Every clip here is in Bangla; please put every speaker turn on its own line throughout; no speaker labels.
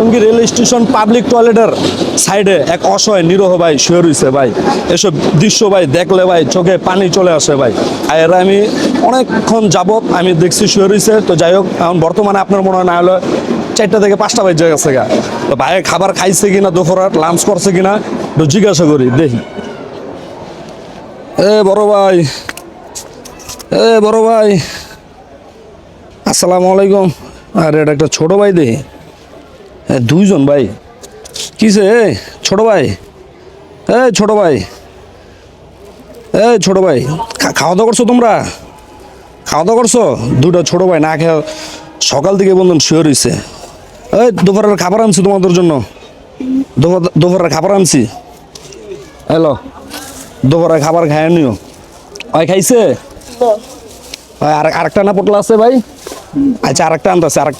টঙ্গী রেল স্টেশন পাবলিক টয়লেটের সাইডে এক অসহায় নিরহ ভাই শুয়ে রয়েছে ভাই। এসব দৃশ্য ভাই দেখলে ভাই চোখে পানি চলে আসে ভাই। আর আমি অনেকক্ষণ যাবত আমি দেখছি শুয়ে রয়েছে। তো যাই হোক, এখন বর্তমানে আপনার মনে হয় না হলো 4টা থেকে 5টা বাজে গেছে গা। তো ভাই খাবার খাইছে কিনা, দুপুরের লাঞ্চ করছে কিনা একটু জিজ্ঞাসা করি দেখি। এ বড় ভাই, বড় ভাই, আসসালামু আলাইকুম। আরে এটা একটা ছোট ভাই দে, দুইজন ভাই। কিসে ছোট ভাই? ছোট ভাই, ছোট ভাই, খাওয়া দাওয়া করছো তোমরা? খাওয়া দাওয়া করছো? দুটো ছোট ভাই না খেয়ে সকাল থেকে বন্ধন শুয়ে রয়েছে। দুপুরের খাবার আনছি তোমাদের জন্য, দুপুরের খাবার আনছি। হ্যালো, দুপুরের খাবার খায় নিও। ভাই খাইছে? আরেকটা না পটলা আছে ভাই? আচ্ছা, আরেকটা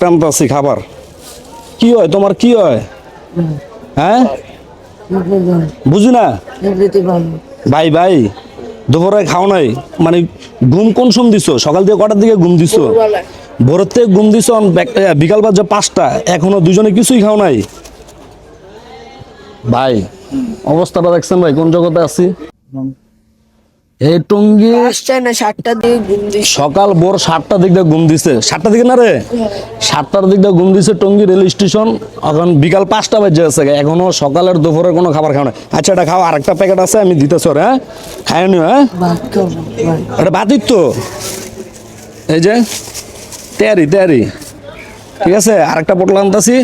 আনতেছি খাবার। কি হয় তোমার, কি হয়? হ্যাঁ, বুঝি না ভাই। ভাই দুপুরে খাও নাই মানে ঘুম কোন সময় দিছো? সকাল থেকে কটার দিকে ঘুম দিছো? ভোরের থেকে ঘুম দিছো বিকাল বাজে 5টা, এখনো দুজনে কিছুই খাও নাই ভাই। অবস্থাটা দেখছেন ভাই কোন জগতে আছি। এই টঙ্গী সকাল ভোর 7টার দিক দিয়ে ঘুম দিছে। 7টার দিকে না রে, 7টার দিক দিয়ে ঘুম দিছে টঙ্গী রেল স্টেশন। এখন বিকাল 5টা বাজে আছে, এখনো সকালের দুপুরের কোনো খাবার খাও না। আচ্ছা এটা খাও, আরেকটা প্যাকেট আছে আমি দিতেছি। হ্যাঁ খায় নিও। হ্যাঁ এটা বাতির তো, এই যে তেয়ারি ঠিক আছে। আরেকটা পটল আনতেছি।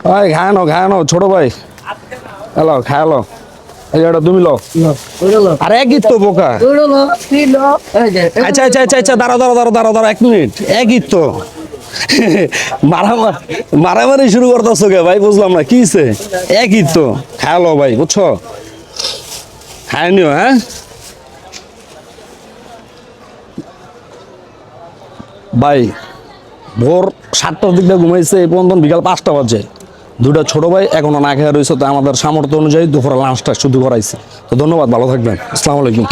ভাই খায়ানো ছোট ভাই, হ্যালো খায়ালো। এটা তুমি লো, আরে একই তো বোকা। আচ্ছা দাঁড়াও 1 মিনিট। একই তো মারামারি শুরু করতেছো কে ভাই? বুঝলাম না কি হইছে। একই তো খায়ালো ভাই, বুঝছো? খায় নিও। হ্যাঁ ভাই, ভোর 7টার দিক দিয়ে ঘুমাইছে, এই পর্যন্ত বিকাল 5টা বাজে। দুটা ছোট ভাই এখনো না খেয়ে রয়েছে। তো আমাদের সামর্থ্য অনুযায়ী দুপুরে লাঞ্চটা শুধু করাইছে। তো ধন্যবাদ, ভালো থাকবেন, আসসালামু আলাইকুম।